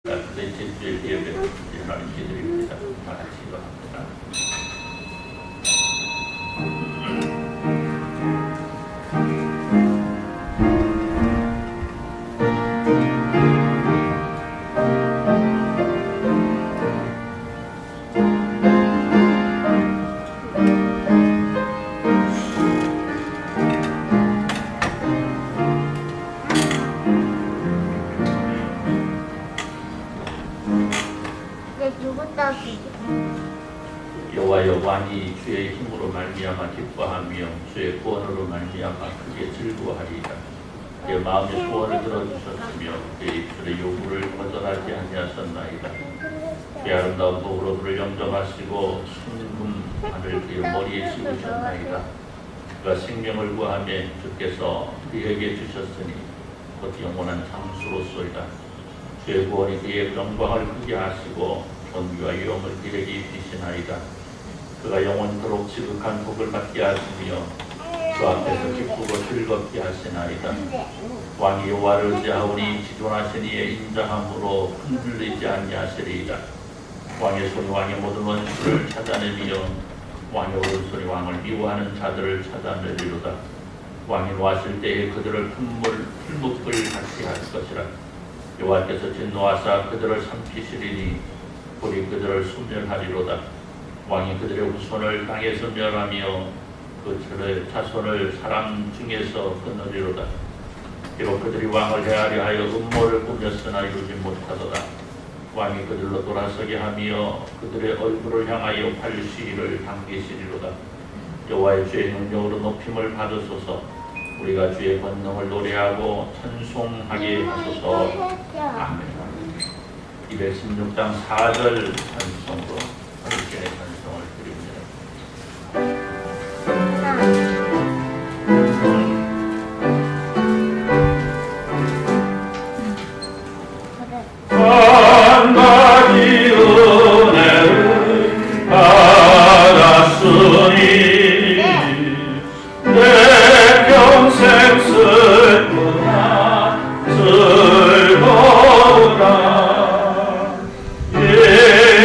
넷째 주일 예배를 하는 기들입니다. 다 같이 기도합니다. 여호와여, 왕이 주의 힘으로 말미암아 기뻐하며 주의 구원으로 말미암아 크게 즐거워하리이다. 내 마음의 소원을 들어주셨으며 내 입술의 요구를 거절하지 아니하셨나이다. 그 아름다운 복으로 그를 영접하시고 순금 하늘 그의 머리에 씌우셨나이다. 그가 생명을 구하며 주께서 그에게 주셨으니 곧 영원한 장수로소이다. 주의 구원이 그의 영광을 크게 하시고 존귀와 영을 그에게 입히시나이다. 그가 영원토록 지극한 복을 받게 하시며 주 앞에서 기쁘고 즐겁게 하시나이다. 왕이 여호와를 의지하오니 지존하신 이의 인자함으로 흔들리지 아니하시리이다. 왕의 손이 왕의 모든 원수를 찾아내며 왕의 오른손이 왕을 미워하는 자들을 찾아내리로다. 왕이 노하실 때에 그들을 풀묶을 같이 할 것이라. 여호와께서 진노하사 그들을 삼키시리니 우리 그들을 소멸하리로다. 왕이 그들의 후손을 땅에서 멸하며 그들의 자손을 사람 중에서 끊으리로다. 비록 그들이 왕을 해하려 하여 음모를 꾸몄으나 이루지 못하도다. 왕이 그들로 돌아서게 하며 그들의 얼굴을 향하여 활시위를 당기시리로다. 여호와의 주의 능력으로 높임을 받으소서. 우리가 주의 권능을 노래하고 찬송하게 하소서. 아멘. 216장 4절 찬송으로 하나님께 찬송을 드립니다. 한가지 은혜를 받았으니 내 평생 슬프나 즐거우라. 이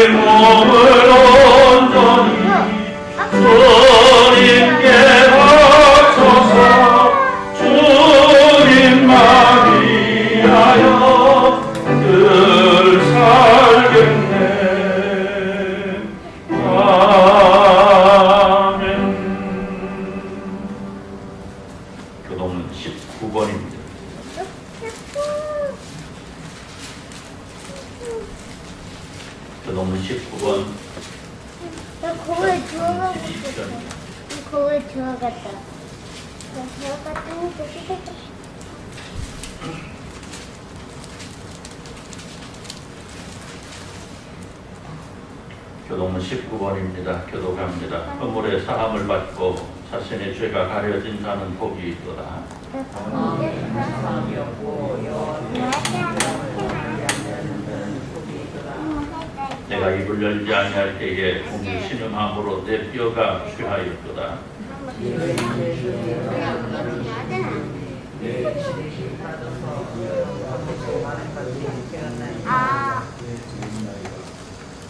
몸을 온전히 주님께 바쳐서 주님만 위하여 늘 살겠네. 아멘. 교동은 19번입니다. 교동은 19번. 나 거울 들어가고 싶어. 거울 들어갔다. 나 들어갔다. 교동은 19번입니다. 교독합니다. 허물의 사함을 받고 자신의 죄가 가려진 자는 복이 있도다. 내가 입을 열지 아니할 때에 공유 신음함으로 내 뼈가 취하였도다.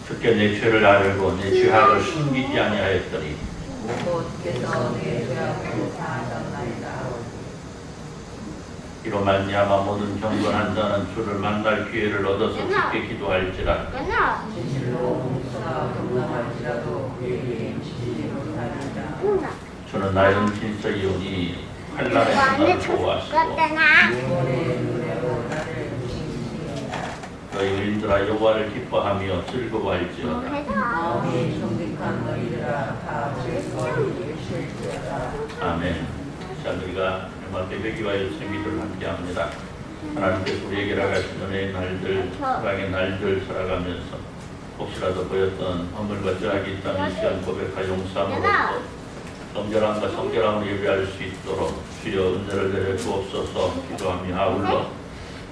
주께 내 죄를 알고 내 죄악을 숨기지 아니하였더니 이로 말미암아 모든 경건한 자는 주를 만날 기회를 얻어서 주께 기도할지라. 주는 나의 은친서이오니 환난에서 나를 보호하시고 너희 의인들아 여호와를 기뻐하며 즐거워할지어다. 아멘. 자, 우리가 주님의 배기와 요청기도를 함께합니다. 하나님께서 우리에게 허락하신 은혜의 날들, 사랑의 날들 살아가면서 혹시라도 보였던 허물과 죄악이 있다면 이 시간 고백하 용서함으로써 정결함과 성결함을 예배할 수 있도록 주여 은혜를 내려 주옵소서. 기도하며 아울러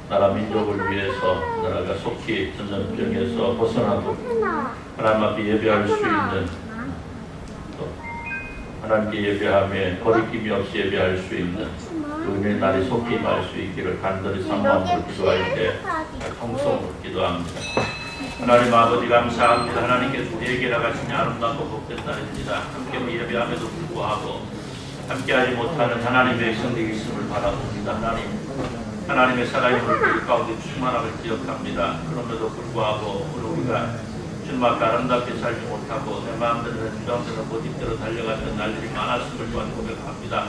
나라 민족을 위해서 나라가 속히 전염병에서 벗어나고 하나님 앞에 예배할 수 있는 또 하나님께 예배하며 거리낌이 없이 예배할 수 있는 은혜의 날이 속히 임할 수 있기를 간절히 사모함으로 기도할 때 통성으로 기도합니다. 하나님 아버지 감사합니다. 하나님께서 우리에게 나가신 아름답고 복된 날입니다. 함께 예배함에도 불구하고 함께하지 못하는 하나님의 백성들이 있음을 바라봅니다. 하나님의 살아있는 우리 가운데 충만함을 기억합니다. 그럼에도 불구하고 우리가 주님 앞에 아름답게 살지 못하고 내 마음대로 주장대로 고집대로 달려갔던 날들이 많았음을 또한 고백합니다.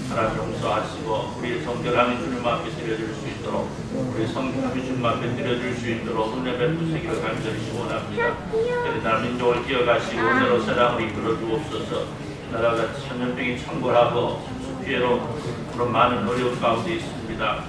하나님 용서하시고 우리의 정결함이 주님 앞에 드려질 수 있도록 우리의 성품이 주님 앞에 드려질 수 있도록 은혜 베푸시기를 간절히 소원합니다. 저희 나라 민족을 기억하시고 은혜로 사랑을 이끌어 주옵소서. 나라가 천년병이 창궐하고 피해로 그런 많은 어려움 가운데 있습니다.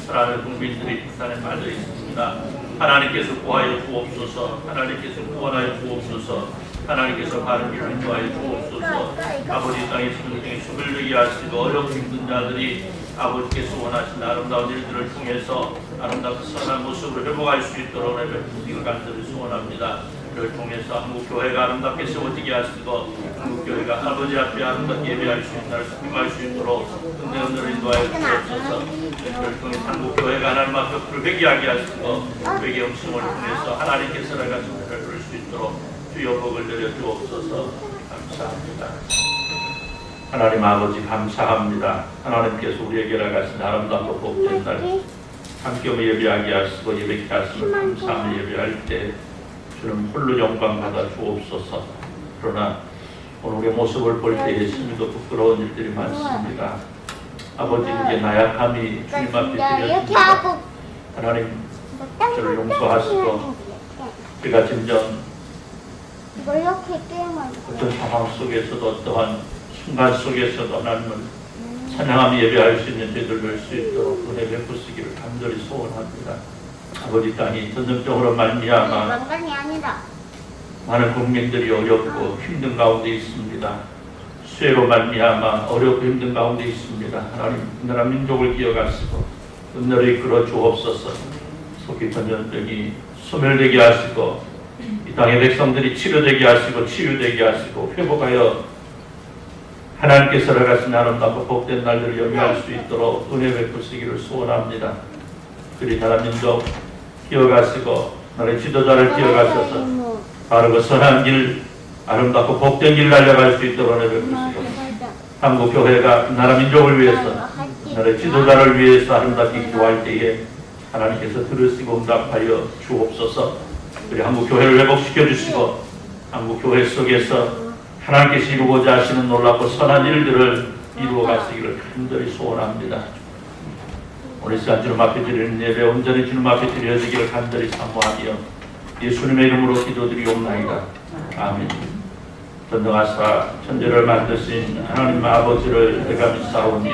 사랑하는 국민들이 부산에 빠져 있습니다. 하나님께서 구하여 주옵소서. 하나님께서 구원하여 주옵소서. 하나님께서 바른 길을 인도하여 주옵소서. 아버지 땅에 천년병이 숨을 내게 하시고 어렵고 힘든 자들이 아버지께서 원하신 아름다운 일들을 통해서 아름답고 선한 모습으로 회복할 수 있도록 은혜 베푸시기를 간절히 소원합니다. 이를 통해서 한국교회가 아름답게 세워지게 하시고 한국교회가 아버지 앞에 아름답게 예배할 수 있는 날을 임할 수 있도록 은혜를 인도하여 주옵소서. 이를 통해 한국교회가 하나님 앞에 불을 회개하게 하시고 회개 음성을 통해서 하나님께서 나가신 은혜를 누릴 수 있도록 주여 복을 내려 주옵소서. 감사합니다. 하나님 아버지 감사합니다. 하나님께서 우리에게 나가신 아름답고 복된 날 함께 예배하게 하시고 예배케 하시면 감사하며 예배할 때 주는 홀로 영광 받아 주옵소서. 그러나 오늘 우리의 모습을 볼 때에 심히도 부끄러운 일들이 많습니다. 아버지 이제 나약함이 주님 앞에 드려집니다. 하나님 저를 용서하시고 우리가 진정 어떤 상황 속에서도 어떠한 순간 속에서도 하나님은 찬양하며 예배할 수 있는 저희들 될 수 있도록 은혜 베푸시기를 간절히 소원합니다. 아버지 땅이 전쟁적으로 말미암아 많은 국민들이 어렵고 힘든 가운데 있습니다. 수해로 말미암아 어렵고 힘든 가운데 있습니다. 하나님 나라 민족을 기억하시고 은혜를 이끌어 주옵소서. 속히 전쟁병이 소멸되게 하시고 이 땅의 백성들이 치료되게 하시고 치유되게 하시고 회복하여 하나님께서 나가신 아름답고 복된 날들을 영위할 수 있도록 은혜 베푸시기를 소원합니다. 그리 나라 민족 기억하시고 나라의 지도자를 기억하셔서 바르고 선한 길 아름답고 복된 길 달려갈 수 있도록 은혜 베푸시고 한국교회가 나라 민족을 위해서 나라의 지도자를 위해서 아름답게 기도할 때에 하나님께서 들으시고 응답하여 주옵소서. 우리 한국교회를 회복시켜 주시고 한국교회 속에서 하나님께서 이루고자 하시는 놀랍고 선한 일들을 이루어 가시기를 간절히 소원합니다. 오늘 시간 주님 앞에 드리는 예배 온전히 주님 앞에 드려지기를 간절히 사모하며 예수님의 이름으로 기도드리옵나이다. 아멘. 전능하사 천지를 만드신 하나님 아버지를 내가 믿사오니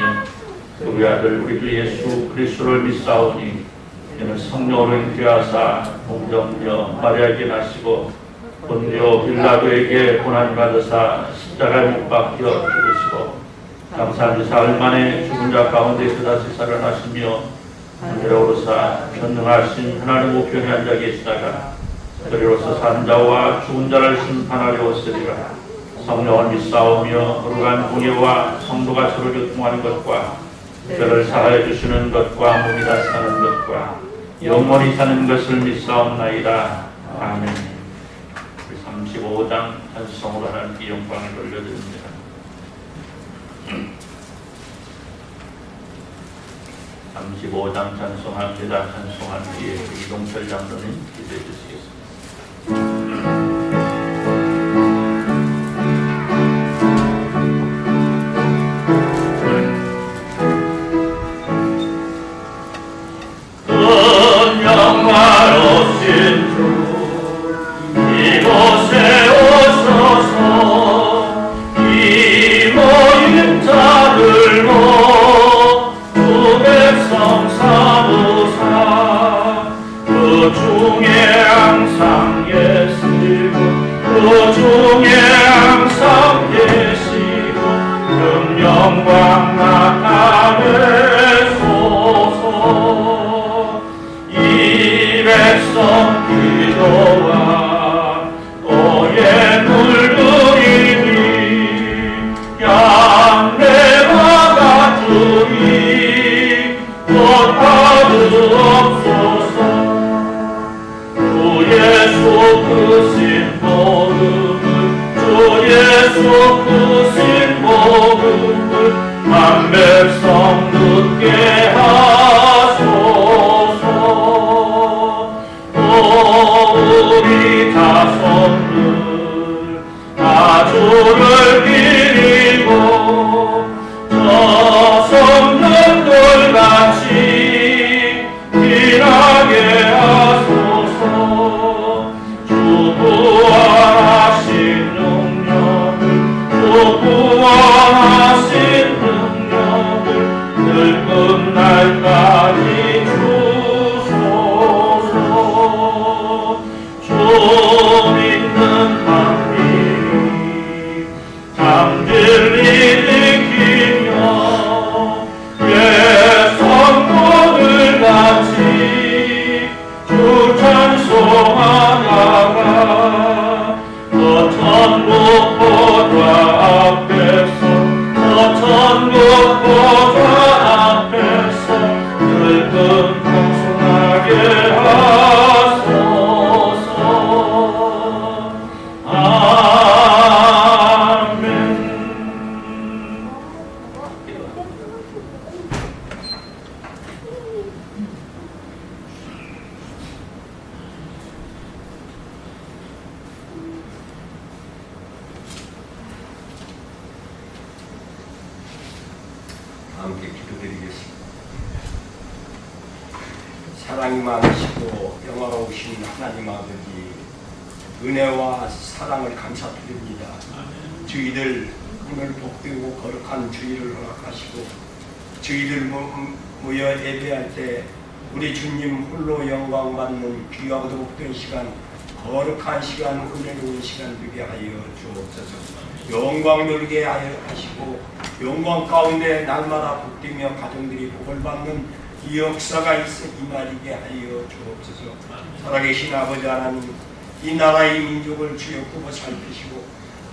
우리 아들 우리 주 예수 그리스도를 믿사오니 이는 성령으로 잉태하사 동정녀 마리아에게 나시고 본디오 빌라도에게 고난받으사 십자가에 못 박혀 죽으시고 감사한 지 사흘 만에 죽은 자 가운데 다시 살아나시며 하늘에 오르사 전능하신 하나님 우편에 앉아 계시다가 그리로서 산 자와 죽은 자를 심판하려 오시리라. 성령을 믿사오며 거룩한 공예와 성도가 서로 교통하는 것과 죄를 사하여 주시는 것과 몸이 다 사는 것과 영원히 사는 것을 믿사옵나이다. 아멘. 35장 찬송으로 하나님께 영광을 돌려드립니다. (35장) 찬송합니다. 찬송한 뒤에 이동철 장로님 기도해 주시겠습니다. 영화로우신 주 이곳에 오셔서 이 모임 자들로 주 백성 사무사 그 중에 항상 계시고 그 중에 항상 계시고 그 영광 나타내소서. 이 백성 기도와 오예 물들이니 양내와 같으니 주를 기리고 저성는 돌같이 빛나게 하소서. 주 구원하신 능력을 주 구원하신 능력을 늙은 날까지 주소서. 주 믿는 밤이 잠들이 지키며 성도들 같이 주 찬송하다가 저 천국 보좌 앞에서 늙은 풍성하게 하소서. 아멘. 함께 기도드리겠습니다. 사랑이 많으시고 영화로우신 하나님 아버지, 은혜와 사랑을 감사드립니다. 저희들 오늘 복되고 거룩한 주일을 허락하시고 저희들 모여 예배할 때 우리 주님 홀로 영광 받는 귀하고 복된 시간, 거룩한 시간, 은혜로운 시간 되게 하여 주옵소서. 영광 누리게 하여 하시고 영광 가운데 날마다 복되며 가정들이 복을 받는 이 역사가 있어 임하리게 하여 주옵소서. 살아계신 아버지 하나님, 이 나라의 민족을 주여 굽어 살피시고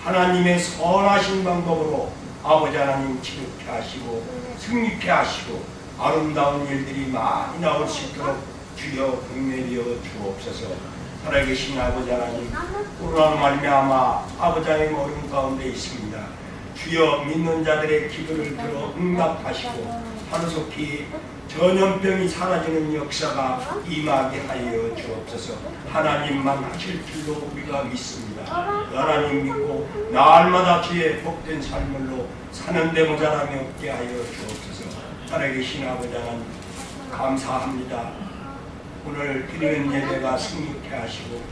하나님의 선하신 방법으로 아버지 하나님 지극게 하시고 승리케 하시고 아름다운 일들이 많이 나올 수 있도록 주여 복내려 주옵소서. 살아계신 아버지 하나님, 코로나로 말미암아 아버지 하나님 어려움 가운데 있습니다. 주여 믿는 자들의 기도를 들어 응답하시고 하루속히 전염병이 사라지는 역사가 임하게 하여 주옵소서. 하나님만 하실 줄로 우리가 믿습니다. 하나님 믿고 날마다 주의 복된 삶을로 사는데 모자람이 없게 하여 주옵소서. 살아계신 아버지 하나님 감사합니다. 오늘 드리는 예배가 승리케 하시고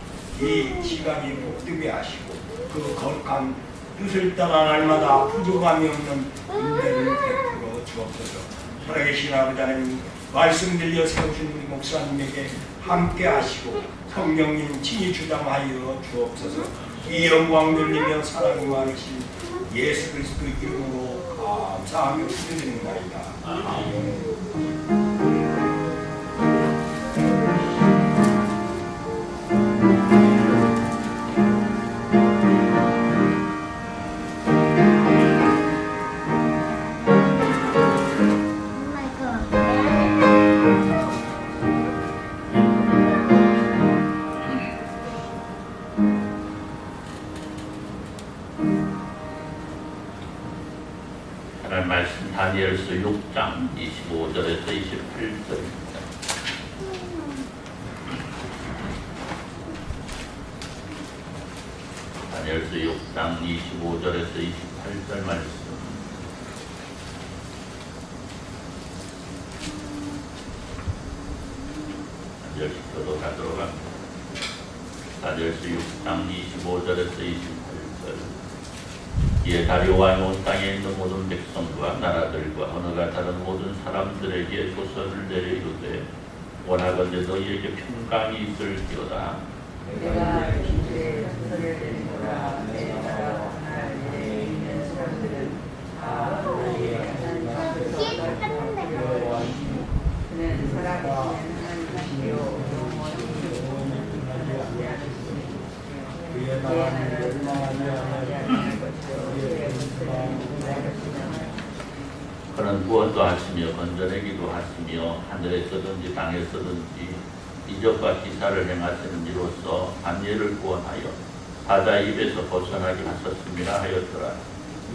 이 시간이 복되게 하시고 그 거룩한 뜻을 따라 날마다 부족함이 없는 은혜를 베풀어 주옵소서. 살아계신 아버지 하나님 말씀 들려 세우신 우리 목사님에게 함께 하시고 성령님 친히 주장하여 주옵소서. 이 영광 돌리며 사랑이 많으신 예수 그리스도 이름으로 감사하며 기도드립니다. 아멘. 하나님 말씀 다니엘서 6장 25절에서 28절입니다. 다니엘서 6장 25절에서 28절 말씀. 다니엘서도 다 들어갑니다. 다니엘서 6장 25절에서 28절. 이에 다리오 왕이 온 땅에 있는 모든 백성과 나라들과 언어가 다른 모든 사람들에게 조서를 내려 이르되 원하건대 너희에게 평강이 있을지어다. 내가 주의 조서를 내리노라. 내 나라 하나님에 있는 사람들은 다 너희의 하나님 앞에서 날뛰어 그는 살아계시는 하나님이시요 영원히 하시고 그의 나라는 멸망하지 아니할 것이요 그의 문세는 날 것이냐. 그는 구원도 하시며 건져내기도 하시며 하늘에서든지 땅에서든지 이적과 기사를 행하시는 이로써 반예를 구원하여 바다 입에서 벗어나게 하셨음이라 하였더라.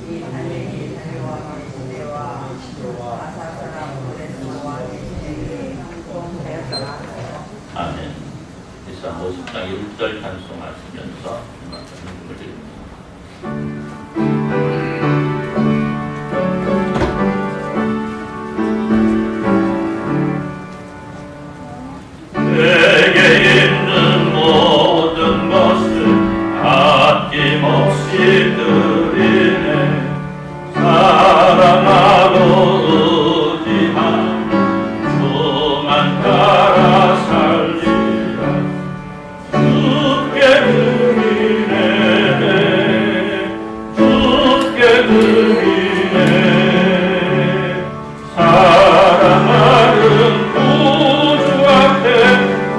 이 하늘이 다리와 시대와 아사사람 오래서 왕의 시대에 공하였더라. 아멘. 이상 50장 1절 찬송하시면서 음악을 드립니다. 집들이네 사랑하고 의지한 주만 따라 살리라 주께 드리네 주께 드리네 사랑하는 구주 앞에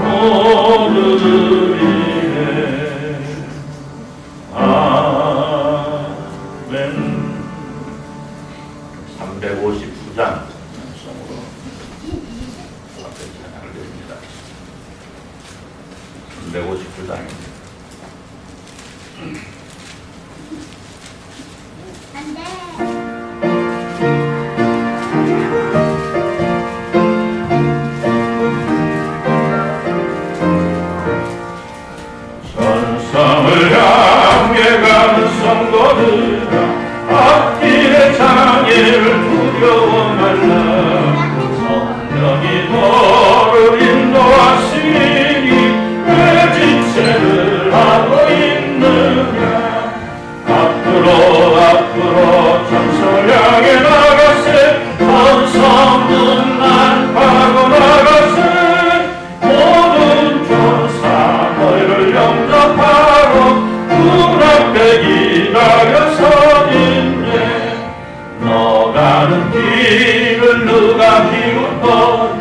모두 드리네 아멘 359장 찬송으로 앞에 찬양을 드립니다. 359장입니다. 안 돼. 천성을 향해 가는 성도들아 앞길의 장애를 두려워 말라 성령이 너를 인도하시니 왜 지체를 하고 있느냐 앞으로 천성을 향해 나가세 천성문만 파고 나가세 모든 천사 너희를 영접하러 문 앞에 기다려서 있네 너 가는 길을 누가 비웃거든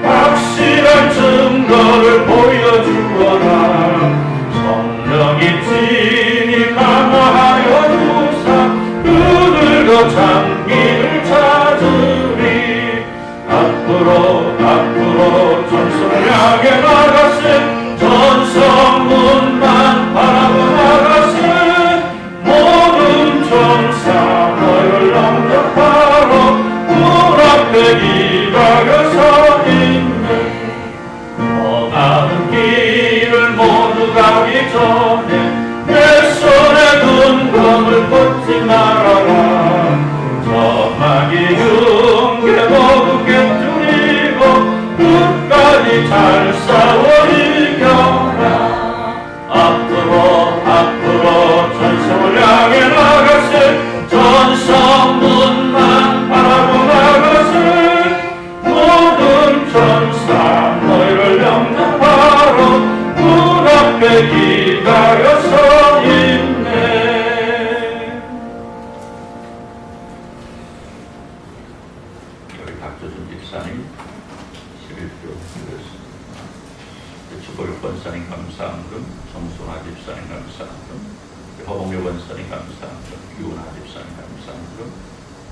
확실한 증거를 보여주거라 성령이 친히 강화하여 주사 그들도 장기를 찾으리 앞으로 전성을 향해 나가세 전성문만 바라보 나가세 모든 천사 너희를 영접하러 문 앞에 기다려서 있네 너 가는 길을 모두 가기 전에 내 손에 금검을 꽂지 말아라 저마귀 흉계 모두 깨뜨리고 끝까지 잘 싸워 이겨라 앞으로 전성을 향해 나가세 전성문만 바라보 나가세 모든 천사 너희를 영접하러 문 앞에 기다려서 있네 여기 박조준 집사님 11조 드렸습니다. 주보일 권사님 감사함금, 정순아 집사님 감사함금, 허봉료 권사님 감사함금, 유은아 집사님 감사함금,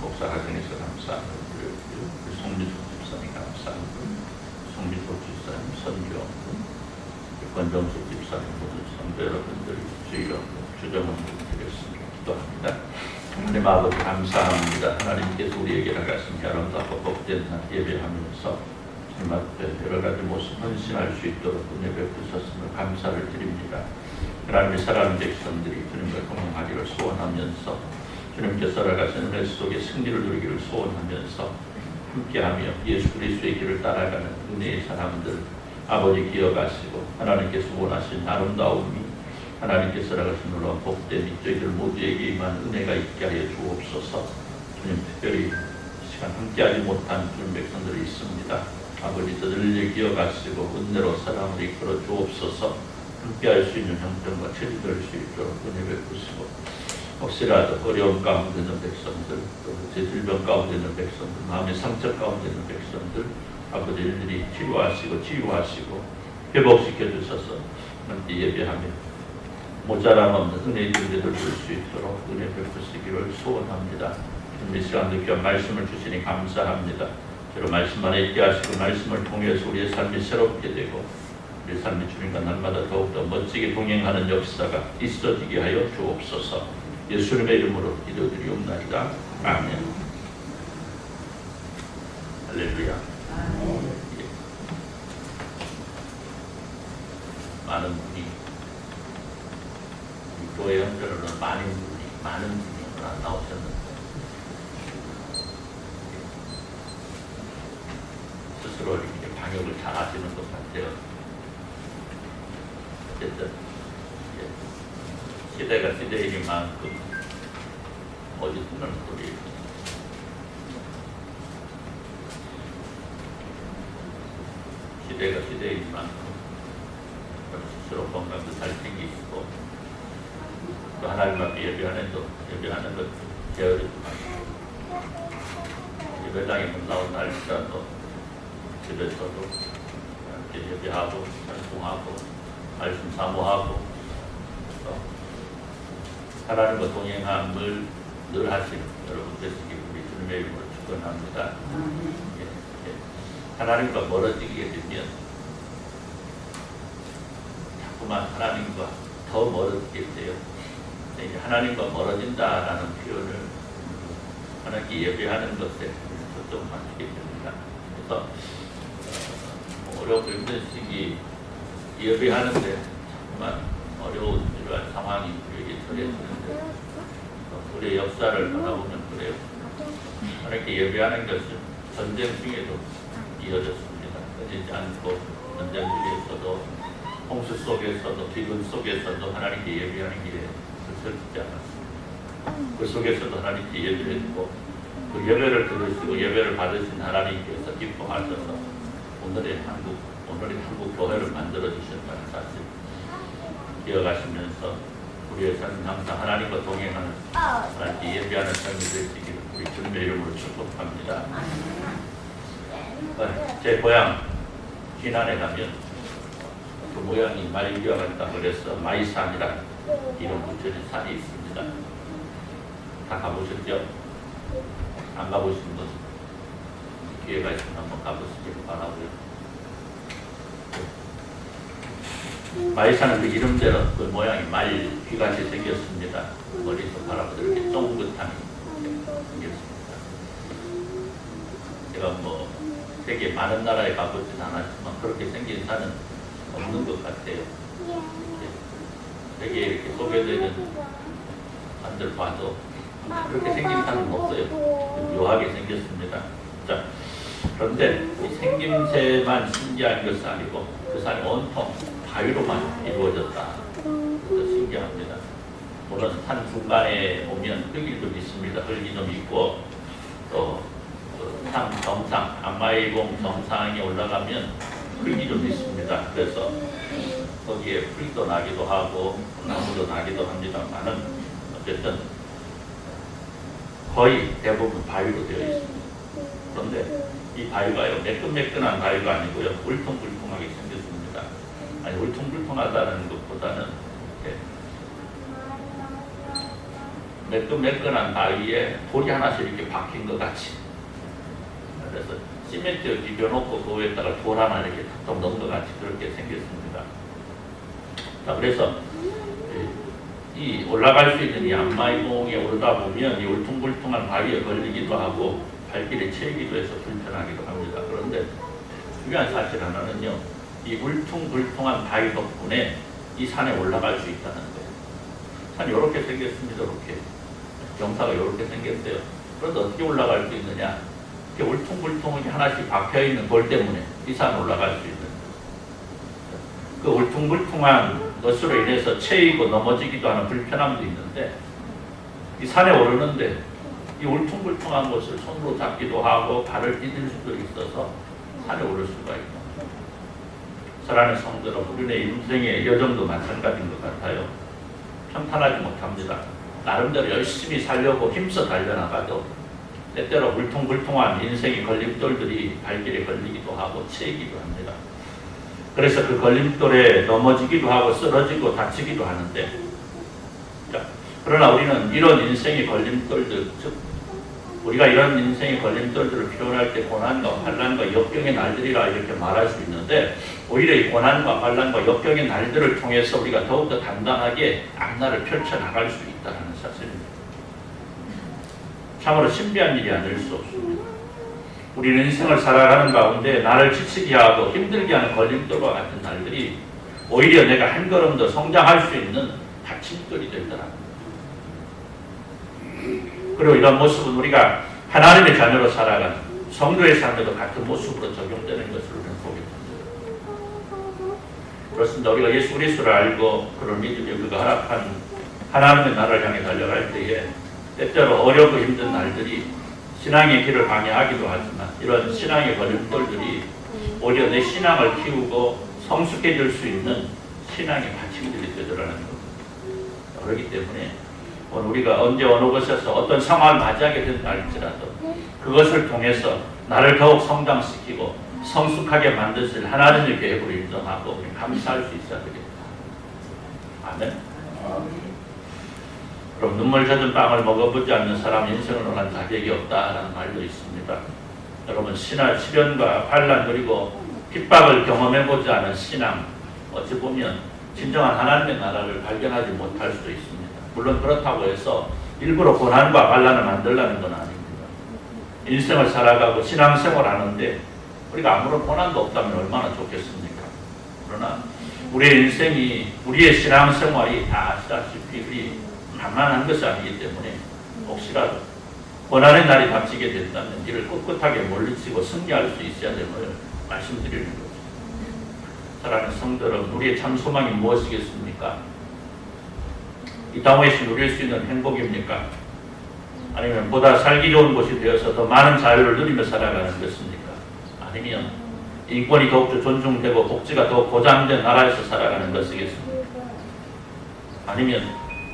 목사 가정에서 감사함금 드렸고요. 송미숙 집사님 감사함금, 송미숙 집사님 선교함금, 권정숙 집사님 모든 성도 여러분들 주일함금, 주정함금 드렸습니다. 기도합니다. 하나님 아버지 감사합니다. 하나님께서 우리에게 나가신 아름답고 복된 날 예배하면서 주님 앞에 여러 가지 모습 헌신할 수 있도록 은혜 베푸셨음을 감사를 드립니다. 하나님의 사랑하는 백성들이 주님과 동행하기를 소원하면서 주님께서 나가신 은혜 속에 승리를 누리기를 소원하면서 함께하며 예수 그리스도의 길을 따라가는 은혜의 사람들 아버지 기억하시고 하나님께서 원하신 아름다움이 하나님께서 나가신 놀라운 복됨이 저희들 모두에게 임한 은혜가 있게 하여 주옵소서. 주님 특별히 시간 함께하지 못한 주님 백성들이 있습니다. 아버지 저들을 기억하시고 은혜로 사랑을 이끌어 주옵소서. 함께할 수 있는 형편과 체질될 수 있도록 은혜 베푸시고 혹시라도 어려움 가운데 있는 백성들 또 질병 가운데 있는 백성들 마음의 상처 가운데 있는 백성들 아버지 일일이 치유하시고 회복시켜 주셔서 함께 예배하며 모자람 없는 은혜의 준비를 줄 수 있도록 은혜 베푸시기를 소원합니다. 이 시간도 귀한 말씀을 주시니 감사합니다. 저로 말씀 안에 있게 하시고 말씀을 통해서 우리의 삶이 새롭게 되고 우리 삶이 주님과 날마다 더욱더 멋지게 동행하는 역사가 있어지게 하여 주옵소서. 예수님의 이름으로 기도드리옵나이다. 아멘. 할렐루야. 예. 많은 분이 교회 형제로는 많은 분이 나오셨는데 스스로 이렇게 방역을 잘 하시는 것 같아요. 어쨌든 시대가 시대이니만큼 어디 듣는 소리. 시대가 시대이니만큼 스스로 건강도 잘 챙기시고 또 하나님 앞에 예배하는 것 게으르지 마시고 예배당에 못 나온다 할지라도 집에서도 이렇게 예배하고 찬송하고 말씀 사모하고 하나님과 동행함을 늘 하시는 여러분 되시기 우리 주님의 이름으로 축원합니다. 하나님과 멀어지게 되면 자꾸만 하나님과 더 멀어지게 돼요. 이제 하나님과 멀어진다라는 표현을 하나님께 예배하는 것에 초점하시게 됩니다. 그래서 어렵고 힘든 시기 예배하는데 자꾸만 어려운 이러한 상황이 우리에게 처해지는데 우리의 역사를 바라보면 그래요. 하나님께 예배하는 것은 전쟁 중에도 이어졌습니다. 끊이지 않고 전쟁 중에서도 홍수 속에서도 기근 속에서도 하나님께 예배하는 길에 서지 않았습니다. 그 속에서도 하나님께 예배했고 그 예배를 들으시고 예배를 받으신 하나님께서 기뻐하셔서 오늘의 한국 교회를 만들어 주셨다는 사실 기억하시면서 우리의 삶은 항상 하나님과 동행하는 하나님께 예배하는 삶이 되시기를 우리 주님의 이름으로 축복합니다. 제 고향 진안에 가면 그 모양이 말기와 같다 그래서 마이산이라는 이름 붙여진 산이 있습니다. 다 가보셨죠? 안 가보신 분 기회가 있으면 한번 가보시기를 바라고요. 마이산은 그 이름대로 그 모양이 말 귀같이 생겼습니다. 머리에서 바라보다 이렇게 쫑긋한 생겼습니다. 제가 뭐 세계 많은 나라에 가보진 않았지만 그렇게 생긴 산은 없는 것 같아요. 세계에 이렇게 소개되는 산들 봐도 그렇게 생긴 산은 없어요. 묘하게 생겼습니다. 자, 그런데 이 생김새만 신기한 것은 아니고 그 산이 온통 바위로만 이루어졌다. 그래서 신기합니다. 물론 산 중간에 오면 흙이 좀 있습니다. 흙이 좀 있고 또 산 정상, 안마의봉 정상에 올라가면 흙이 좀 있습니다. 그래서 거기에 풀도 나기도 하고 나무도 나기도 합니다만은 어쨌든 거의 대부분 바위로 되어 있습니다. 그런데 이 바위가요 매끈매끈한 바위가 아니고요 울퉁불퉁하게 생겼습니다. 아니 울퉁불퉁하다는 것보다는 이렇게 매끈매끈한 바위에 돌이 하나씩 이렇게 박힌 것 같이, 그래서 시멘트 비벼놓고 그 위에다가 돌 하나 이렇게 툭툭 넣은 것 같이 그렇게 생겼습니다. 자, 그래서 이 올라갈 수 있는 이 안마의봉에 오르다 보면 이 울퉁불퉁한 바위에 걸리기도 하고 발길에 채이기도 해서 불편하기도 합니다. 그런데 중요한 사실 하나는요, 이 울퉁불퉁한 바위 덕분에 이 산에 올라갈 수 있다는 거예요. 산이 이렇게 생겼습니다. 이렇게 경사가 이렇게 생겼어요. 그런데 어떻게 올라갈 수 있느냐? 이렇게 울퉁불퉁하게 하나씩 박혀있는 돌 때문에 이 산에 올라갈 수 있는, 그 울퉁불퉁한 것으로 인해서 채이고 넘어지기도 하는 불편함도 있는데, 이 산에 오르는데 이 울퉁불퉁한 것을 손으로 잡기도 하고 발을 디딜 수도 있어서 산에 오를 수가 있고, 사랑하는 성도 여러분, 우리의 인생의 여정도 마찬가지인 것 같아요. 평탄하지 못합니다. 나름대로 열심히 살려고 힘써 달려나가도 때때로 울퉁불퉁한 인생의 걸림돌들이 발길에 걸리기도 하고 치이기도 합니다. 그래서 그 걸림돌에 넘어지기도 하고 쓰러지고 다치기도 하는데, 자, 그러나 우리는 이런 인생의 걸림돌들, 즉 우리가 이런 인생의 걸림돌들을 표현할 때 고난과 환난과 역경의 날들이라 이렇게 말할 수 있는데, 오히려 이 고난과 환난과 역경의 날들을 통해서 우리가 더욱더 단단하게 앞날을 펼쳐나갈 수 있다는 사실입니다. 참으로 신비한 일이 아닐 수 없습니다. 우리는 인생을 살아가는 가운데 나를 지치게 하고 힘들게 하는 걸림돌과 같은 날들이 오히려 내가 한 걸음 더 성장할 수 있는 받침돌이 되더라고요. 그리고 이런 모습은 우리가 하나님의 자녀로 살아가는 성도의 삶에도 같은 모습으로 적용되는 것을 우리는 보게 됩니다. 그렇습니다. 우리가 예수 그리스도를 알고 그를 믿으며 그가 허락한 하나님의 나라를 향해 달려갈 때에 때때로 어렵고 힘든 날들이 신앙의 길을 방해하기도 하지만 이런 신앙의 걸림돌들이 오히려 내 신앙을 키우고 성숙해질 수 있는 신앙의 받침들이 되더라는 겁니다. 그렇기 때문에 오늘 우리가 언제 어느 곳에서 어떤 상황을 맞이하게 된다 할지라도 그것을 통해서 나를 더욱 성장시키고 성숙하게 만드실 하나님의 계획으로 인정하고 우리 감사할 수 있어야 되겠다. 아멘. 그럼 눈물 젖은 빵을 먹어보지 않는 사람 인생을 논한 자격이 없다라는 말도 있습니다. 여러분 시련과 환난 그리고 핍박을 경험해보지 않은 신앙 어찌 보면 진정한 하나님의 나라를 발견하지 못할 수도 있습니다. 물론 그렇다고 해서 일부러 고난과 환난을 만들라는 건 아닙니다. 인생을 살아가고 신앙생활 하는데 우리가 아무런 고난도 없다면 얼마나 좋겠습니까? 그러나 우리의 인생이 우리의 신앙생활이 다 아시다시피 우리 만만한 것이 아니기 때문에 혹시라도 고난의 날이 닥치게 된다면 이를 꿋꿋하게 물리치고 승리할 수 있어야 됨을 말씀드리는 거죠. 사랑하는 성도 여러분, 우리의 참 소망이 무엇이겠습니까? 이 땅에서 누릴 수 있는 행복입니까? 아니면 보다 살기 좋은 곳이 되어서 더 많은 자유를 누리며 살아가는 것입니까? 아니면 인권이 더욱 존중되고 복지가 더욱 보장된 나라에서 살아가는 것이겠습니까? 아니면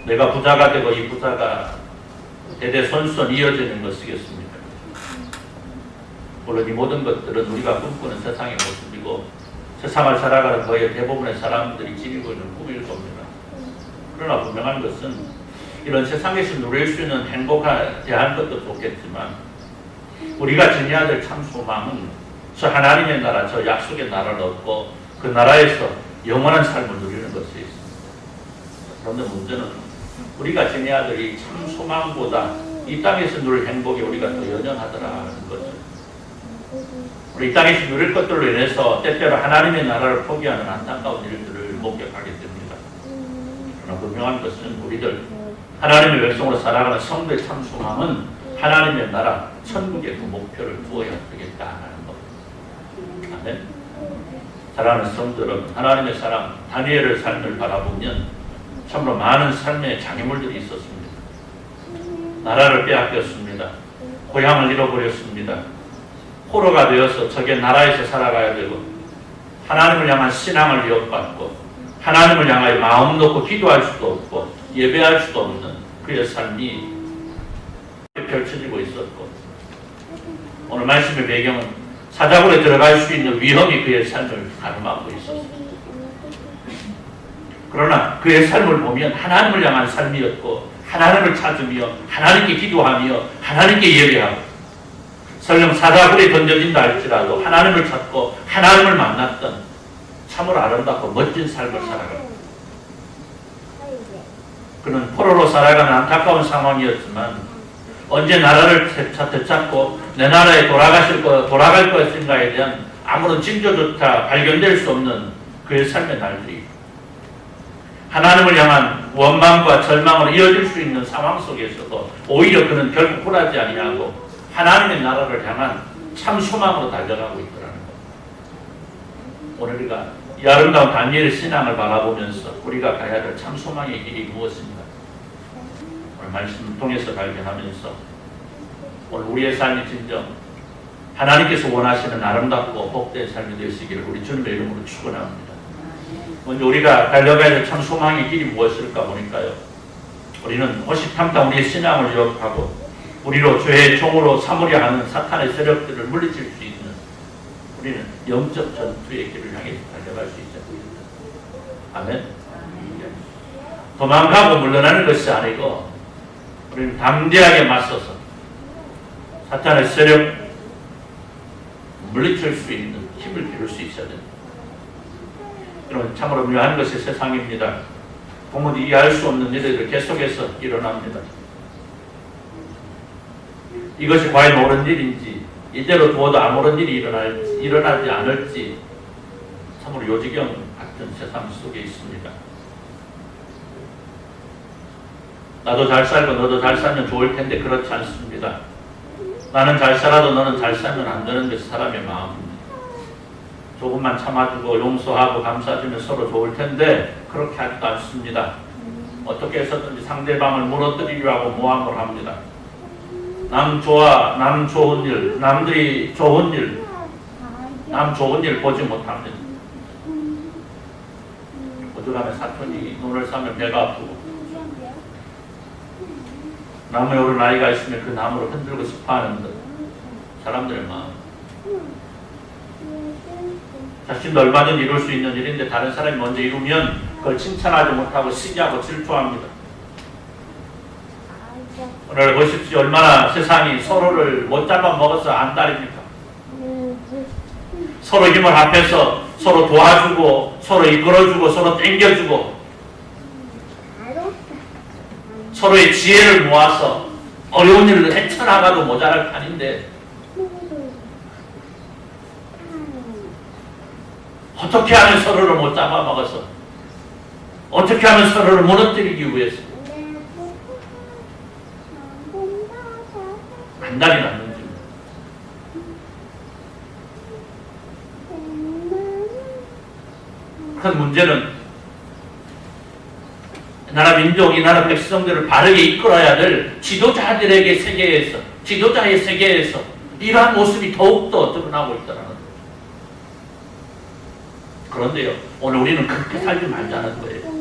내가 부자가 되고 이 부자가 대대손손 이어지는 것이겠습니까? 물론 이 모든 것들은 우리가 꿈꾸는 세상의 모습이고 세상을 살아가는 거의 대부분의 사람들이 지니고 있는 꿈일 겁니다. 그러나 분명한 것은 이런 세상에서 누릴 수 있는 행복에 대한 것도 좋겠지만 우리가 지녀야 될 참 소망은 저 하나님의 나라, 저 약속의 나라를 얻고 그 나라에서 영원한 삶을 누리는 것이 있습니다. 그런데 문제는 우리가 지녀야 될 이 참 소망보다 이 땅에서 누릴 행복이 우리가 더 연연하더라는 거죠. 우리 이 땅에서 누릴 것들로 인해서 때때로 하나님의 나라를 포기하는 안타까운 일들을 목격하게 됩니다. 그러나 분명한 것은 우리들 하나님의 백성으로 살아가는 성도의 참 소망은 하나님의 나라, 천국의 그 목표를 두어야 되겠다는 겁니다. 아멘. 사랑하는 성도 여러분, 하나님의 사람 다니엘의 삶을 바라보면 참으로 많은 삶의 장애물들이 있었습니다. 나라를 빼앗겼습니다. 고향을 잃어버렸습니다. 포로가 되어서 적의 나라에서 살아가야 되고 하나님을 향한 신앙을 위협받고 하나님을 향하여 마음 놓고 기도할 수도 없고 예배할 수도 없는 그의 삶이 펼쳐지고 있었고 오늘 말씀의 배경은 사자굴에 들어갈 수 있는 위험이 그의 삶을 가름하고 있었습니다. 그러나 그의 삶을 보면 하나님을 향한 삶이었고 하나님을 찾으며 하나님께 기도하며 하나님께 예배하고 설령 사자굴에 던져진다 할지라도 하나님을 찾고 하나님을 만났던 참으로 아름답고 멋진 삶을 살아갑니다. 그는 포로로 살아가는 안타까운 상황이었지만 언제 나라를 되찾고 내 나라에 돌아갈 것인가에 대한 아무런 징조조차 발견될 수 없는 그의 삶의 날들이 하나님을 향한 원망과 절망으로 이어질 수 있는 상황 속에서도 오히려 그는 결국 굴하지 아니하고 하나님의 나라를 향한 참 소망으로 달려가고 있더라는 것. 오늘 우리가 이 아름다운 다니엘의 신앙을 바라보면서 우리가 가야 될 참 소망의 길이 무엇인가? 오늘 말씀을 통해서 발견하면서 오늘 우리의 삶이 진정 하나님께서 원하시는 아름답고 복된 삶이 되시기를 우리 주님의 이름으로 축원합니다. 먼저 우리가 달려가야 될 참 소망의 길이 무엇일까 보니까요. 우리는 호시탐탐 우리의 신앙을 유혹하고 우리로 죄의 종으로 삼으려 하는 사탄의 세력들을 물리칠 수 있는 우리는 영적 전투의 길을 향해 달려갈 수 있어야 됩니다. 아멘. 도망가고 물러나는 것이 아니고 우리는 담대하게 맞서서 사탄의 세력 물리칠 수 있는 힘을 기를 수 있어야 됩니다. 여러분 참으로 묘한 것이 세상입니다. 부모도 이해할 수 없는 일들이 계속해서 일어납니다. 이것이 과연 옳은 일인지 이대로 두어도 아무런 일이 일어나지 않을지 참으로 요지경 같은 세상 속에 있습니다. 나도 잘 살고 너도 잘 살면 좋을 텐데 그렇지 않습니다. 나는 잘 살아도 너는 잘 살면 안 되는 것이 사람의 마음입니다. 조금만 참아주고 용서하고 감싸주면 서로 좋을 텐데 그렇게 하지도 않습니다. 어떻게 해서든지 상대방을 무너뜨리려고 모함을 합니다. 남 좋은 일, 남들이 좋은 일, 남 좋은 일 보지 못합니다. 오죽하면 사촌이 눈을 사면 배가 아프고 나무에 오른 아이가 있으면 그 나무를 흔들고 싶어하는 사람들의 마음. 자신도 얼마든지 이룰 수 있는 일인데 다른 사람이 먼저 이루면 그걸 칭찬하지 못하고 시기하고 질투합니다. 오늘 보십시오. 얼마나 세상이 서로를 못 잡아먹어서 안달입니까? 서로 힘을 합해서 서로 도와주고 서로 이끌어주고 서로 땡겨주고 서로의 지혜를 모아서 어려운 일을 헤쳐나가도 모자랄 판인데 어떻게 하면 서로를 못 잡아먹어서 어떻게 하면 서로를 무너뜨리기 위해서 안달이 났는지. 큰 문제는 이 나라 민족, 이 나라 백성들을 바르게 이끌어야 될 지도자들에게 세계에서, 지도자의 세계에서 이러한 모습이 더욱더 드러나고 있다는 거예요. 그런데요, 오늘 우리는 그렇게 살지 말자는 거예요.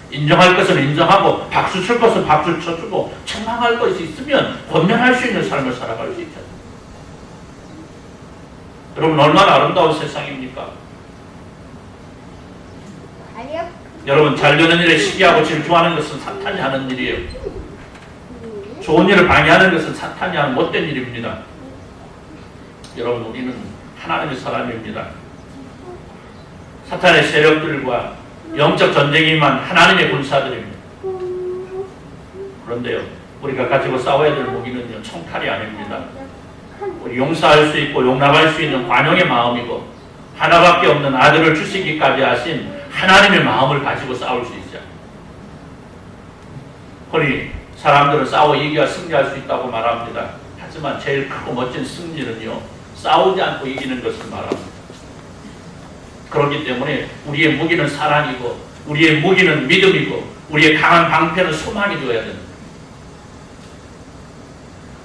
인정할 것은 인정하고 박수 칠 것은 박수 쳐주고 책망할 것이 있으면 권면할 수 있는 삶을 살아갈 수 있잖아요. 여러분 얼마나 아름다운 세상입니까? 여러분 잘되는 일에 시기하고 질투하는 것은 사탄이 하는 일이에요. 좋은 일을 방해하는 것은 사탄이 하는 못된 일입니다. 여러분 우리는 하나님의 사람입니다. 사탄의 세력들과 영적 전쟁이만 하나님의 군사들입니다. 그런데요, 우리가 가지고 싸워야 될 무기는요, 총칼이 아닙니다. 우리 용서할 수 있고 용납할 수 있는 관용의 마음이고 하나밖에 없는 아들을 주시기까지 하신 하나님의 마음을 가지고 싸울 수 있죠. 흔히 사람들은 싸워 이겨야 승리할 수 있다고 말합니다. 하지만 제일 크고 멋진 승리는요, 싸우지 않고 이기는 것을 말합니다. 그렇기 때문에 우리의 무기는 사랑이고 우리의 무기는 믿음이고 우리의 강한 방패는 소망이 되어야 됩니다.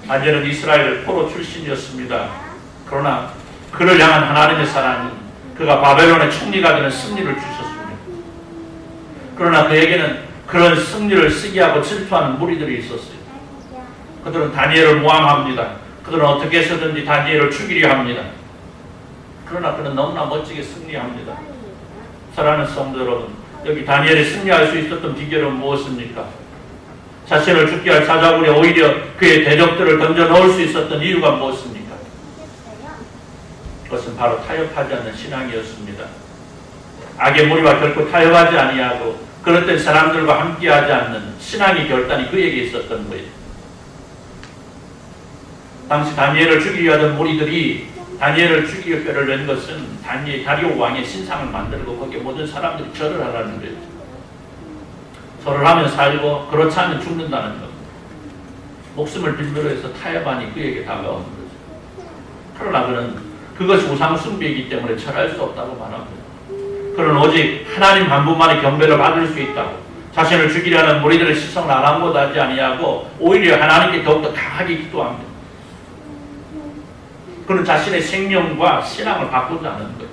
아제는 이스라엘 포로 출신이었습니다. 그러나 그를 향한 하나님의 사랑이 그가 바벨론의 총리가 되는 승리를 주셨습니다. 그러나 그에게는 그런 승리를 시기하고 질투하는 무리들이 있었어요. 그들은 다니엘을 모함합니다. 그들은 어떻게 해서든지 다니엘을 죽이려 합니다. 그러나 그는 너무나 멋지게 승리합니다. 사랑하는 성도 여러분, 여기 다니엘이 승리할 수 있었던 비결은 무엇입니까? 자신을 죽게 할 사자굴에 오히려 그의 대적들을 던져 넣을 수 있었던 이유가 무엇입니까? 그것은 바로 타협하지 않는 신앙이었습니다. 악의 무리와 결코 타협하지 아니하고 그렇던 사람들과 함께하지 않는 신앙의 결단이 그에게 있었던 거예요. 당시 다니엘을 죽이려 하던 무리들이 다니엘을 죽이려 뼈를 낸 것은 다리오 왕의 신상을 만들고 거기에 모든 사람들이 절을 하라는 거예요. 절을 하면 살고 그렇지 않으면 죽는다는 겁니다. 목숨을 빌미로 해서 타협하니 그에게 다가오는 거죠. 그러나 그는 그것이 우상숭배이기 때문에 절할 수 없다고 말합니다. 그는 오직 하나님 한 분만의 경배를 받을 수 있다고 자신을 죽이려는 무리들의 시선을 아랑곳하지 아니하고 오히려 하나님께 더욱더 강하게 기도합니다. 그는 자신의 생명과 신앙을 바꾸지 않는 거예요.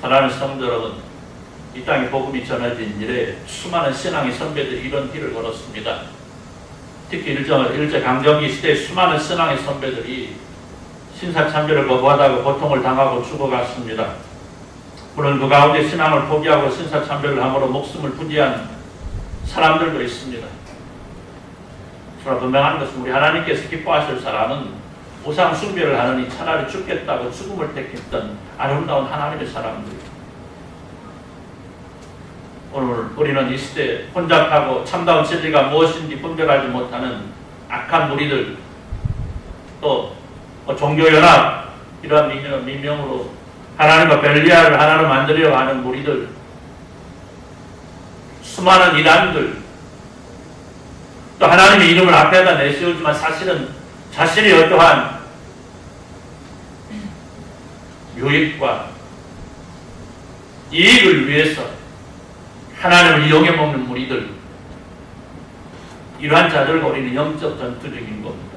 사랑하는 성도 여러분, 이 땅에 복음이 전해진 이래 수많은 신앙의 선배들이 이런 길을 걸었습니다. 특히 일제강점기 시대에 수많은 신앙의 선배들이 신사참배를 거부하다가 고통을 당하고 죽어갔습니다. 물론 그 가운데 신앙을 포기하고 신사참배를 함으로 목숨을 부지한 사람들도 있습니다. 그러나 분명한 것은 우리 하나님께서 기뻐하실 사람은 우상 숭배를 하느니 차라리 죽겠다고 죽음을 택했던 아름다운 하나님의 사람들. 오늘 우리는 이 시대에 혼잡하고 참다운 진리가 무엇인지 분별하지 못하는 악한 무리들, 또 종교연합 이러한 민명으로 하나님과 벨리아를 하나로 만들려고 하는 무리들, 수많은 이단들, 또 하나님의 이름을 앞에다 내세우지만 사실은 자신이 어떠한 유익과 이익을 위해서 하나님을 이용해 먹는 무리들, 이러한 자들과 우리는 영적 전투적인 겁니다.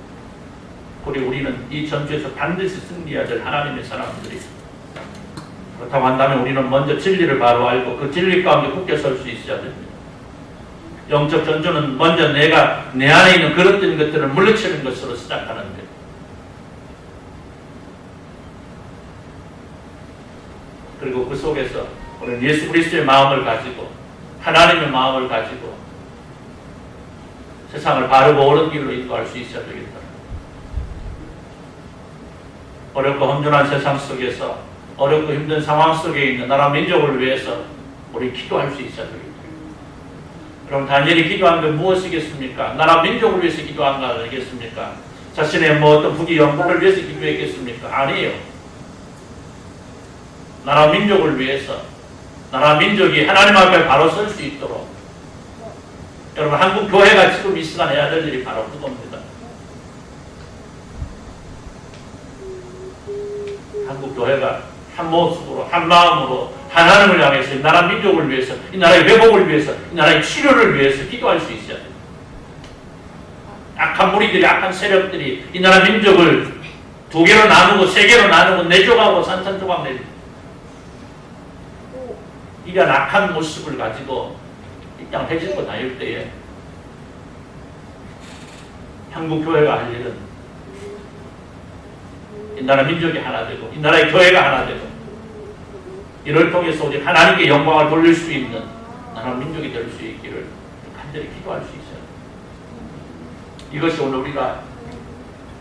그리고 우리는 이 전투에서 반드시 승리해야 될 하나님의 사람들이. 그렇다고 한다면 우리는 먼저 진리를 바로 알고 그 진리 가운데 굳게 설 수 있어야 됩니다. 영적 전투는 먼저 내가 내 안에 있는 그릇된 것들을 물리치는 것으로 시작하는데, 그리고 그 속에서 우리는 예수 그리스도의 마음을 가지고 하나님의 마음을 가지고 세상을 바르고 옳은 길로 인도할 수 있어야 되겠다. 어렵고 험준한 세상 속에서, 어렵고 힘든 상황 속에 있는 나라 민족을 위해서 우리 기도할 수 있어야 되겠다. 그럼 다니엘이 기도한 게 무엇이겠습니까? 나라 민족을 위해서 기도한 거 아니겠습니까? 자신의 어떤 부귀 영광을 위해서 기도했겠습니까? 아니에요. 나라 민족을 위해서, 나라 민족이 하나님 앞에 바로 설 수 있도록. 여러분, 한국 교회가 지금 이 시간에 해야 될 일이 바로 그겁니다. 한국 교회가 한 모습으로, 한 마음으로 하나님을 향해서 이 나라 민족을 위해서, 이 나라의 회복을 위해서, 이 나라의 치료를 위해서 기도할 수 있어야 됩니다. 악한 무리들이, 악한 세력들이 이 나라 민족을 두 개로 나누고 세 개로 나누고 내조각하고 산산조각 내죠. 이런 악한 모습을 가지고 이 땅 해집고 다닐 때에 한국 교회가 할 일은 이 나라 민족이 하나 되고 이 나라의 교회가 하나 되고 이를 통해서 우리 하나님께 영광을 돌릴 수 있는 나라 민족이 될 수 있기를 간절히 기도할 수 있어요. 이것이 오늘 우리가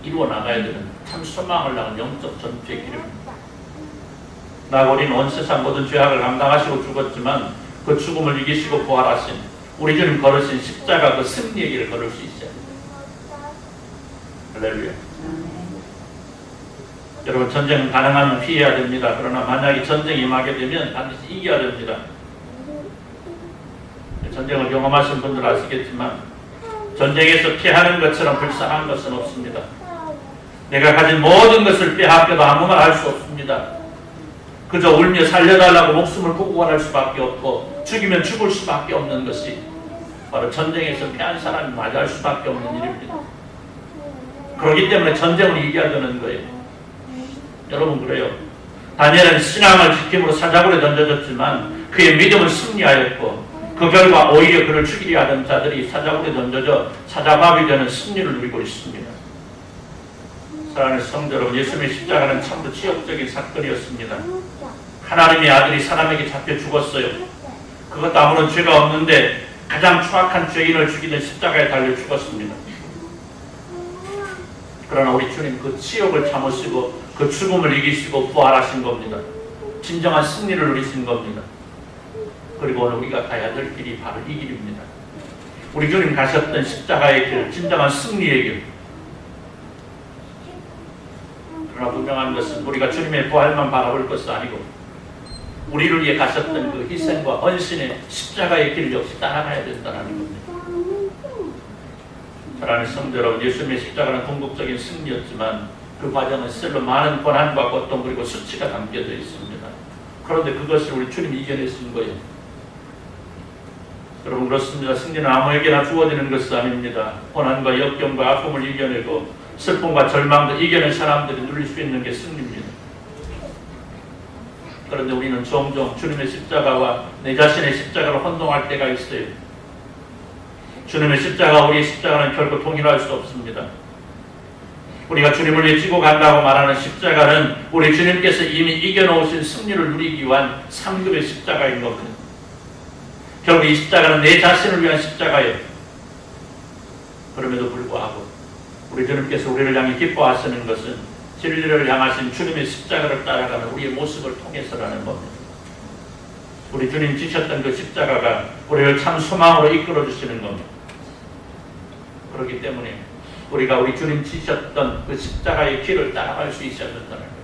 이루어 나가야 되는 참 소망을 낳은 영적 전투의 길입니다. 나고린 온 세상 모든 죄악을 감당하시고 죽었지만 그 죽음을 이기시고 부활하신 우리 주님 걸으신 십자가 그 승리의 길을 걸을 수 있어요. 할렐루야. 여러분, 전쟁은 가능하면 피해야 됩니다. 그러나 만약에 전쟁이 임하게 되면 반드시 이겨야 됩니다. 전쟁을 경험하신 분들 아시겠지만 전쟁에서 피하는 것처럼 불쌍한 것은 없습니다. 내가 가진 모든 것을 빼앗겨도 아무 말 할 수 없습니다. 그저 울며 살려달라고 목숨을 구원할 수밖에 없고 죽이면 죽을 수밖에 없는 것이 바로 전쟁에서 패한 사람이 맞이할 수밖에 없는 일입니다. 그렇기 때문에 전쟁을 이겨야 되는 거예요. 여러분, 그래요. 다니엘은 신앙을 지킴으로 사자굴에 던져졌지만 그의 믿음은 승리하였고 그 결과 오히려 그를 죽이려 하던 자들이 사자굴에 던져져 사자밥이 되는 승리를 누리고 있습니다. 사랑하는 성도 여러분, 예수님의 십자가는 참으로 치욕적인 사건이었습니다. 하나님의 아들이 사람에게 잡혀 죽었어요. 그것도 아무런 죄가 없는데 가장 추악한 죄인을 죽이는 십자가에 달려 죽었습니다. 그러나 우리 주님 그 치욕을 참으시고 그 죽음을 이기시고 부활하신 겁니다. 진정한 승리를 누리신 겁니다. 그리고 오늘 우리가 가야 될 길이 바로 이 길입니다. 우리 주님 가셨던 십자가의 길, 진정한 승리의 길. 그러나 분명한 것은 우리가 주님의 부활만 바라볼 것은 아니고 우리를 위해 가셨던 그 희생과 헌신의 십자가의 길 역시 따라가야 된다는 겁니다. 사랑하는 성도 여러분, 예수님의 십자가는 궁극적인 승리였지만 그 과정은 실로 많은 고난과 고통 그리고 수치가 담겨져 있습니다. 그런데 그것을 우리 주님이 이겨내신 거예요. 여러분, 그렇습니다. 승리는 아무에게나 주어지는 것은 아닙니다. 고난과 역경과 아픔을 이겨내고 슬픔과 절망도 이겨낸 사람들이 누릴 수 있는 게 승리입니다. 그런데 우리는 종종 주님의 십자가와 내 자신의 십자가로 혼동할 때가 있어요. 주님의 십자가와 우리의 십자가는 결코 동일할 수 없습니다. 우리가 주님을 위해 지고 간다고 말하는 십자가는 우리 주님께서 이미 이겨놓으신 승리를 누리기 위한 상급의 십자가인 겁니다. 결국 이 십자가는 내 자신을 위한 십자가예요. 그럼에도 불구하고 우리 주님께서 우리를 향해 기뻐하시는 것은 진리를 향하신 주님의 십자가를 따라가는 우리의 모습을 통해서라는 겁니다. 우리 주님 지셨던 그 십자가가 우리를 참 소망으로 이끌어 주시는 겁니다. 그렇기 때문에 우리가 우리 주님 지셨던 그 십자가의 길을 따라갈 수 있어야 된다는 거예요.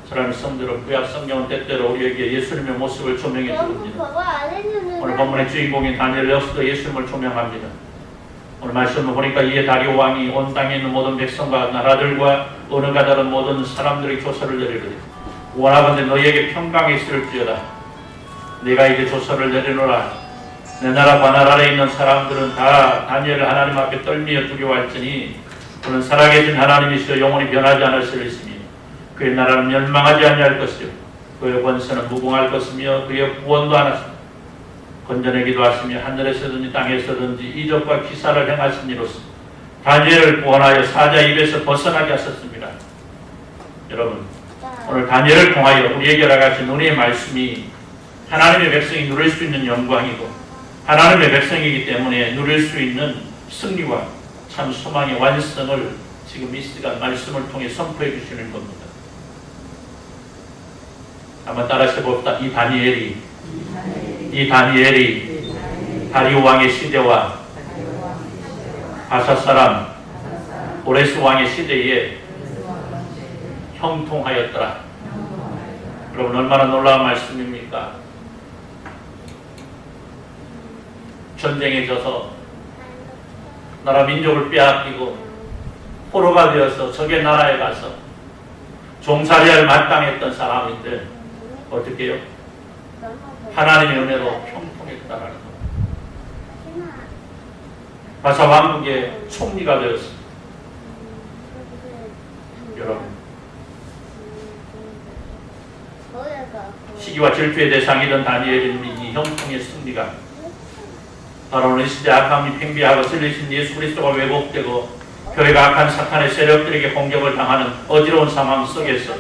사랑하는 성도들, 구약 성경은 때때로 우리에게 예수님의 모습을 조명해 줍니다. 오늘 본문의 주인공인 다니엘 역시도 예수님을 조명합니다. 오늘 말씀을 보니까 이에 다리오 왕이 온 땅에 있는 모든 백성과 나라들과 언어가 다른 모든 사람들의 조사를 내리르되 원하건대 너희에게 평강이 있을지어다. 네가 이제 조서를 내려놓으라. 내 나라 관할 아래 있는 사람들은 다 다니엘을 하나님 앞에 떨미어 두려워할지니 그는 살아계신 하나님이시여 영원히 변하지 않으시리시니 그의 나라는 멸망하지 아니할 것이요 그의 권세는 무궁할 것이며 그의 구원도 하나시며 건전하기도 하시며 하늘에서든지 땅에서든지 이적과 기사를 행하신 이로써 다니엘을 구원하여 사자 입에서 벗어나게 하셨습니다. 여러분, 오늘 다니엘을 통하여 우리에게 허락하신 은혜의 말씀이 하나님의 백성이 누릴 수 있는 영광이고 하나님의 백성이기 때문에 누릴 수 있는 승리와 참 소망의 완성을 지금 이 시간 말씀을 통해 선포해 주시는 겁니다. 한번 따라서 봅시다. 이 다니엘이 다리오 왕의 시대와 바사 사람 고레스 왕의 시대에 형통하였더라. 여러분, 얼마나 놀라운 말씀입니까? 전쟁에 져서 나라 민족을 빼앗기고 포로가 되어서 적의 나라에 가서 종살이를 마땅했던 사람인데 어떻게 해요? 하나님의 은혜로 형통했다라는 것. 바사 왕국의 총리가 되었습니다. 여러분, 시기와 질투의 대상이던 다니엘은 이 형통의 승리가 바로는 시대 악함이 팽배하고 진리신 예수 그리스도가 왜곡되고 교회가 악한 사탄의 세력들에게 공격을 당하는 어지러운 상황 속에서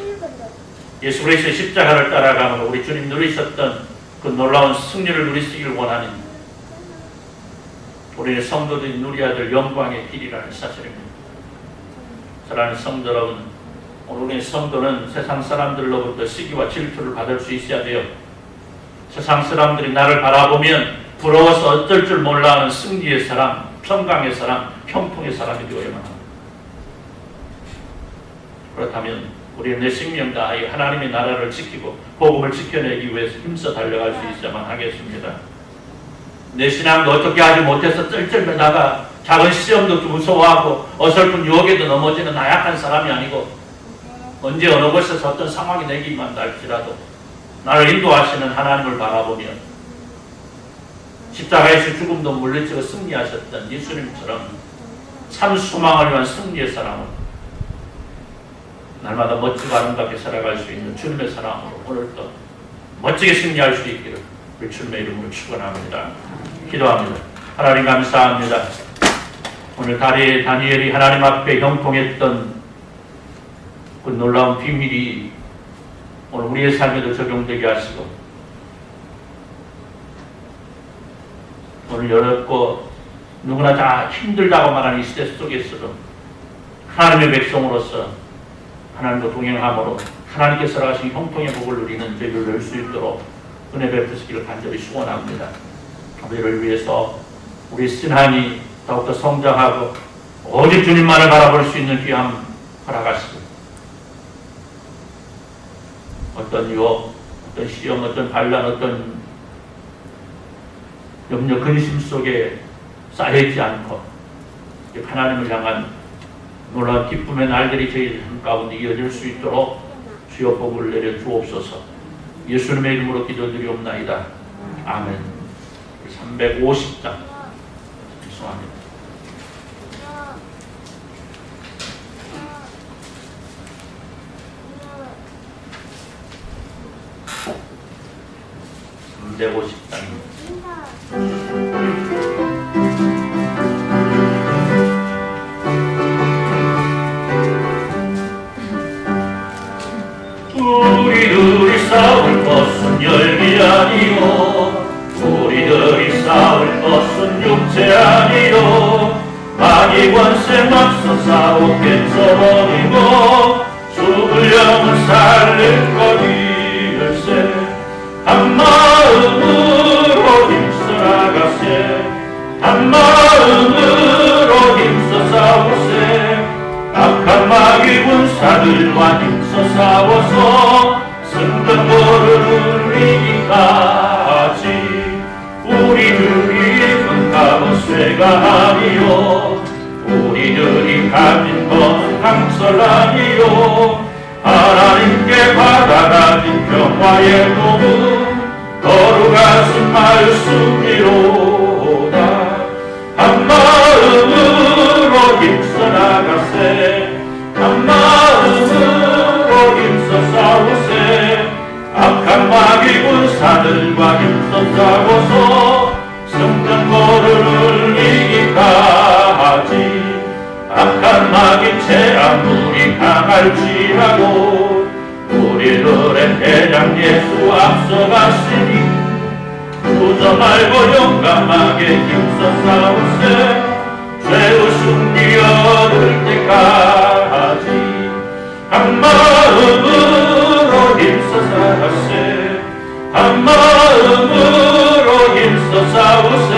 예수 그리스도의 십자가를 따라가므로 우리 주님 누리셨던 그 놀라운 승리를 누리시길 원하는 우리의 성도들이 누려야 될 영광의 길이라는 사실입니다. 사랑하는 성도 여러분, 오늘 우리의 성도는 세상 사람들로부터 시기와 질투를 받을 수 있어야 돼요. 세상 사람들이 나를 바라보면 부러워서 어쩔 줄 몰라 하는 승리의 사람, 평강의 사람, 형통의 사람이 되어야만 합니다. 그렇다면 우리는 내 생명 다하여 하나님의 나라를 지키고 복음을 지켜내기 위해서 힘써 달려갈 수 있어야만 하겠습니다. 내 신앙도 어떻게 하지 못해서 쩔쩔매다가 작은 시험도 무서워하고 어설픈 유혹에도 넘어지는 나약한 사람이 아니고 언제 어느 곳에서 어떤 상황이 내게 임한다 할지라도 나를 인도하시는 하나님을 바라보며 십자가에서 죽음도 물리치고 승리하셨던 예수님처럼 참 소망을 위한 승리의 사람을 날마다 멋지고 아름답게 살아갈 수 있는 주님의 사랑으로 오늘도 멋지게 승리할 수 있기를 우리 주님의 이름으로 축원합니다. 기도합니다. 하나님 감사합니다. 오늘 다니엘이 하나님 앞에 형통했던 그 놀라운 비밀이 오늘 우리의 삶에도 적용되게 하시고 오늘 어렵고 누구나 다 힘들다고 말하는 이 시대 속에서도 하나님의 백성으로서 하나님과 동행함으로 하나님께서 허락하신 형통의 복을 누리는 저희를 낼 수 있도록 은혜 베푸시기를 간절히 축원합니다. 우리를 위해서 우리 신앙이 더욱더 성장하고 오직 주님만을 바라볼 수 있는 귀함 허락하시고 어떤 유혹, 어떤 시험, 어떤 반란, 어떤 염려, 근심 속에 쌓여있지 않고 하나님을 향한 놀라운 기쁨의 날들이 저희 가운데 이어질 수 있도록 주여 복을 내려 주옵소서. 예수님의 이름으로 기도드리옵나이다. 아멘. 350장 죄송합니다. 우리들이 싸울 것은 열기 아니요 우리들이 싸울 것은 육체 아니요 마귀 권세 맞서 싸워 깨쳐버리고 죽을 영을 살릴 거리일세 한 마음으로 힘써 나가세 한 마음으로 힘써 싸우세 악한 마귀 군사들과 힘써 싸워서 승전보를 이기까지 우리들이 분갑은 쇠가 아니요 우리들이 가진 건 강설 아니요 하나님께 받아가진 평화의 복음 거룩하신 말씀이로다. 한 마음으로 힘써 나가세 한 마음으로 힘써 싸우세 악한 마귀 군사들과 힘써 싸워서 성전거를 이기까지 악한 마귀 제아물이 강할지라도 우리들의 대장 예수 앞서가시니 두저 말고 용감하게 힘써 싸우세 죄의 승리 얻을 때까지 한 마음으로 힘써 살아세 한 마음으로 힘써 싸우세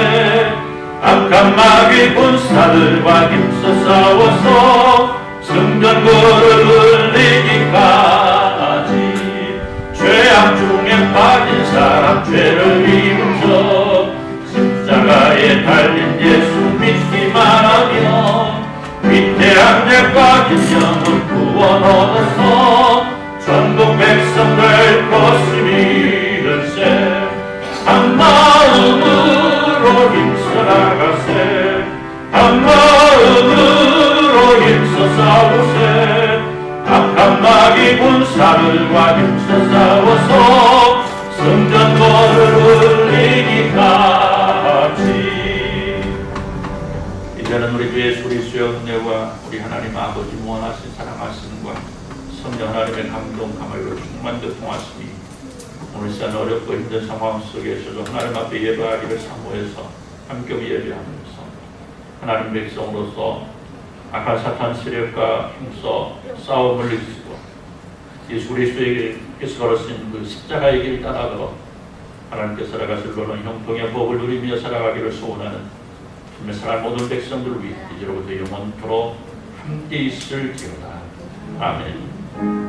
악한 마귀 군사들과 힘써 싸워서 성전거를 이기까지 죄악 중에 빠진 사람 죄를 이루셔 십자가에 달린 예수 믿기만 하면 위태한 죄 빠진 영혼 구원 얻어서 전국 백성 될 것임일세. 한 마음으로 힘써 나가세 한 마음으로 힘써 싸우세 악한 마귀 군사들과 힘써 싸워서 성전거를 이기까지. 이제는 우리 주 예수 그리스도의 은혜와 우리 하나님 아버지 무한하신 사랑하심과 성령 하나님의 감동 감화로 충만히 통하시니 오늘 시간 어렵고 힘든 상황 속에서도 하나님 앞에 예배하기를 사모해서 함께 예배하면서 하나님 백성으로서 악한 사탄 세력과 힘써 싸움을 이기고 예수 그리스도에게서 걸으신 그 십자가의 길을 따라서 하나님께서 살아가실 너는 형통의 복을 누리며 살아가기를 소원하는 주님의 사랑 모든 백성들을 위해 이제로부터 영원토록 함께 있을지어다. 아멘.